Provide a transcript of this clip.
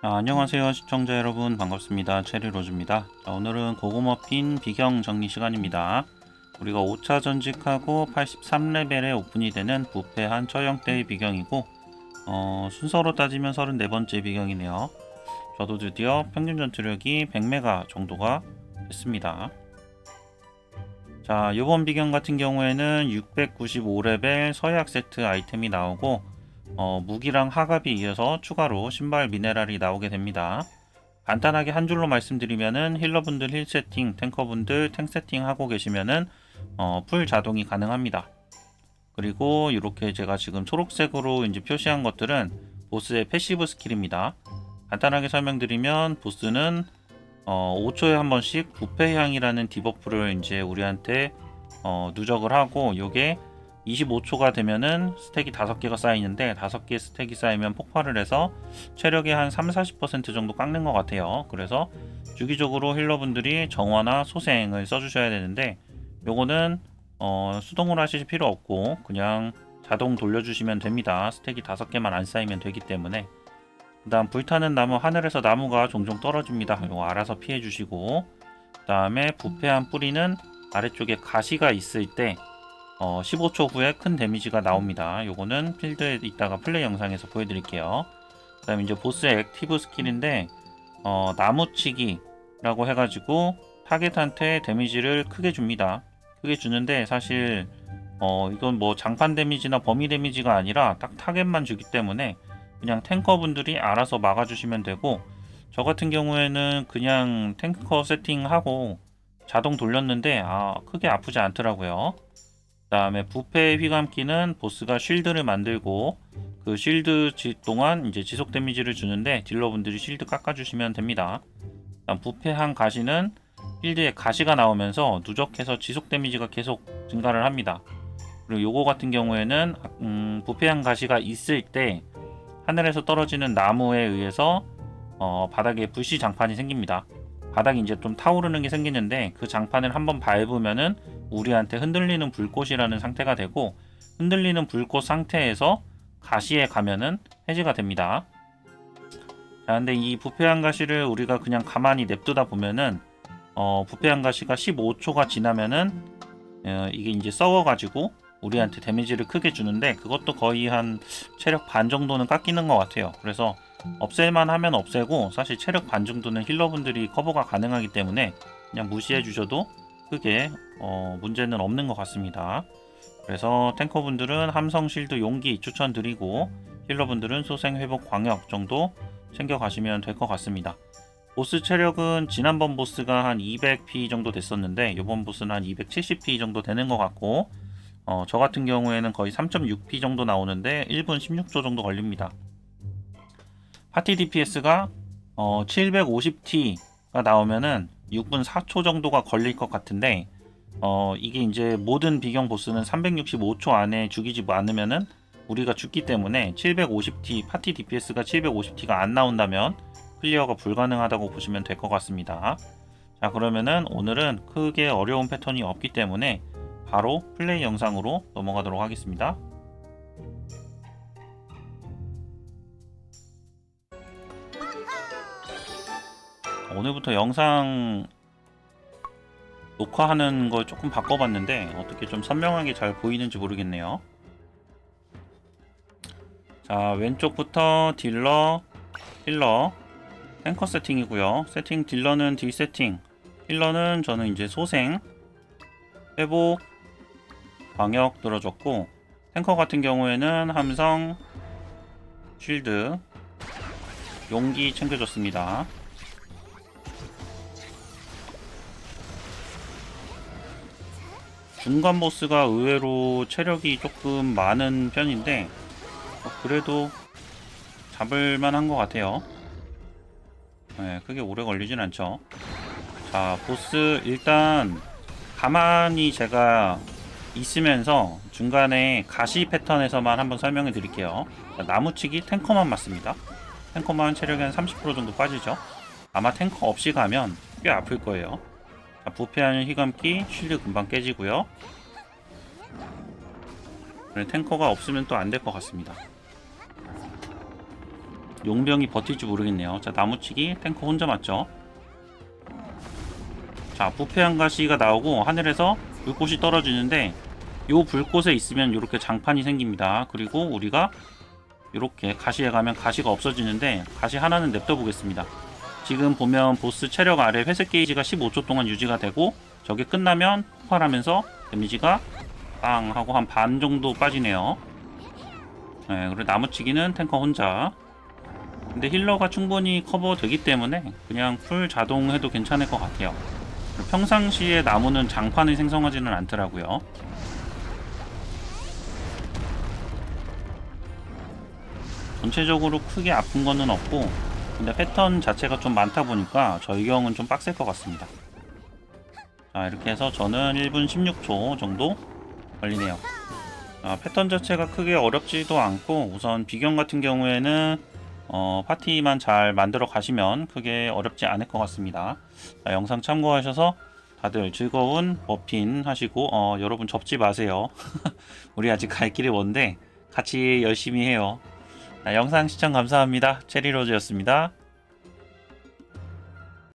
안녕하세요 시청자 여러분, 반갑습니다. 체리로즈입니다. 오늘은 고구머핀 비경 정리 시간입니다. 우리가 5차 전직하고 83레벨에 오픈이 되는 부패 한 처형대의 비경이고, 순서로 따지면 34번째 비경이네요. 저도 드디어 평균 전투력이 100메가 정도가 됐습니다. 자, 이번 비경 같은 경우에는 695레벨 서약 세트 아이템이 나오고, 무기랑 하갑이 이어서 추가로 신발 미네랄이 나오게 됩니다. 간단하게 한 줄로 말씀드리면은 힐러분들 힐 세팅, 탱커분들 탱 세팅 하고 계시면은 풀 자동이 가능합니다. 그리고 이렇게 제가 지금 초록색으로 이제 표시한 것들은 보스의 패시브 스킬입니다. 간단하게 설명드리면 보스는 5초에 한 번씩 부패향이라는 디버프를 이제 우리한테 누적을 하고, 요게 25초가 되면은 스택이 5개가 쌓이는데, 5개 스택이 쌓이면 폭발을 해서 체력의 한 3-40% 정도 깎는 것 같아요. 그래서 주기적으로 힐러분들이 정화나 소생을 써주셔야 되는데, 요거는 수동으로 하실 필요 없고 그냥 자동 돌려주시면 됩니다. 스택이 5개만 안 쌓이면 되기 때문에. 그 다음 불타는 나무, 하늘에서 나무가 종종 떨어집니다. 이거 알아서 피해 주시고, 그 다음에 부패한 뿌리는 아래쪽에 가시가 있을 때 15초 후에 큰 데미지가 나옵니다. 요거는 필드에 있다가 플레이 영상에서 보여드릴게요. 그 다음에 이제 보스의 액티브 스킬인데, 나무치기라고 해가지고 타겟한테 데미지를 크게 줍니다. 크게 주는데 사실 이건 뭐 장판 데미지나 범위 데미지가 아니라 딱 타겟만 주기 때문에 그냥 탱커분들이 알아서 막아주시면 되고, 저 같은 경우에는 그냥 탱커 세팅하고 자동 돌렸는데 크게 아프지 않더라고요. 그 다음에 부패 휘감기는 보스가 쉴드를 만들고 그 쉴드 동안 이제 지속 데미지를 주는데, 딜러분들이 쉴드 깎아주시면 됩니다. 다음 부패한 가시는 필드에 가시가 나오면서 누적해서 지속 데미지가 계속 증가를 합니다. 그리고 요거 같은 경우에는 부패한 가시가 있을 때 하늘에서 떨어지는 나무에 의해서 바닥에 불씨 장판이 생깁니다. 바닥이 이제 좀 타오르는 게 생기는데, 그 장판을 한번 밟으면은 우리한테 흔들리는 불꽃이라는 상태가 되고, 흔들리는 불꽃 상태에서 가시에 가면은 해지가 됩니다. 자, 근데 이 부패한 가시를 우리가 그냥 가만히 냅두다 보면은 부패한 가시가 15초가 지나면은 이게 이제 썩어가지고 우리한테 데미지를 크게 주는데, 그것도 거의 한 체력 반 정도는 깎이는 것 같아요. 그래서 없앨만 하면 없애고, 사실 체력 반 정도는 힐러분들이 커버가 가능하기 때문에 그냥 무시해 주셔도 크게 문제는 없는 것 같습니다. 그래서 탱커분들은 함성 실드 용기 추천드리고, 힐러분들은 소생 회복 광역 정도 챙겨 가시면 될 것 같습니다. 보스 체력은 지난번 보스가 한 200p 정도 됐었는데, 이번 보스는 한 270p 정도 되는 것 같고, 저 같은 경우에는 거의 3.6p 정도 나오는데 1분 16초 정도 걸립니다. 파티 DPS가 750T가 나오면은 6분 4초 정도가 걸릴 것 같은데, 이게 이제 모든 비경 보스는 365초 안에 죽이지 않으면은 우리가 죽기 때문에 750T, 파티 DPS가 750T가 안 나온다면 클리어가 불가능하다고 보시면 될 것 같습니다. 자, 그러면은 오늘은 크게 어려운 패턴이 없기 때문에 바로 플레이 영상으로 넘어가도록 하겠습니다. 오늘부터 영상 녹화하는 걸 조금 바꿔봤는데 어떻게 좀 선명하게 잘 보이는지 모르겠네요. 자, 왼쪽부터 딜러, 힐러, 탱커 세팅이고요. 세팅 딜러는 딜 세팅, 힐러는 저는 이제 소생, 회복, 광역 들어줬고, 탱커 같은 경우에는 함성, 쉴드, 용기 챙겨줬습니다. 중간 보스가 의외로 체력이 조금 많은 편인데 그래도 잡을만한 것 같아요. 네, 크게 오래 걸리진 않죠. 자, 보스 일단 가만히 제가 있으면서 중간에 가시 패턴에서만 한번 설명해 드릴게요. 자, 나무치기 탱커만 맞습니다. 탱커만 체력이 한 30% 정도 빠지죠. 아마 탱커 없이 가면 꽤 아플 거예요. 자, 부패하는 휘감기, 쉴드 금방 깨지고요. 탱커가 없으면 또 안 될 것 같습니다. 용병이 버틸지 모르겠네요. 자, 나무치기 탱커 혼자 맞죠. 자, 부패한 가시가 나오고 하늘에서 불꽃이 떨어지는데 요 불꽃에 있으면 이렇게 장판이 생깁니다. 그리고 우리가 이렇게 가시에 가면 가시가 없어지는데 가시 하나는 냅둬 보겠습니다. 지금 보면 보스 체력 아래 회색 게이지가 15초 동안 유지가 되고 저게 끝나면 폭발하면서 데미지가 빵 하고 한 반 정도 빠지네요. 네, 그리고 나무치기는 탱커 혼자. 근데 힐러가 충분히 커버되기 때문에 그냥 풀 자동해도 괜찮을 것 같아요. 평상시에 나무는 장판을 생성하지는 않더라고요. 전체적으로 크게 아픈 거는 없고, 근데 패턴 자체가 좀 많다 보니까 저희 경우는 좀 빡셀 것 같습니다. 자, 이렇게 해서 저는 1분 16초 정도 걸리네요. 패턴 자체가 크게 어렵지도 않고, 우선 비경 같은 경우에는 파티만 잘 만들어 가시면 크게 어렵지 않을 것 같습니다. 자, 영상 참고하셔서 다들 즐거운 머핀 하시고, 여러분 접지 마세요. 우리 아직 갈 길이 먼데 같이 열심히 해요. 자, 영상 시청 감사합니다. 체리로즈였습니다.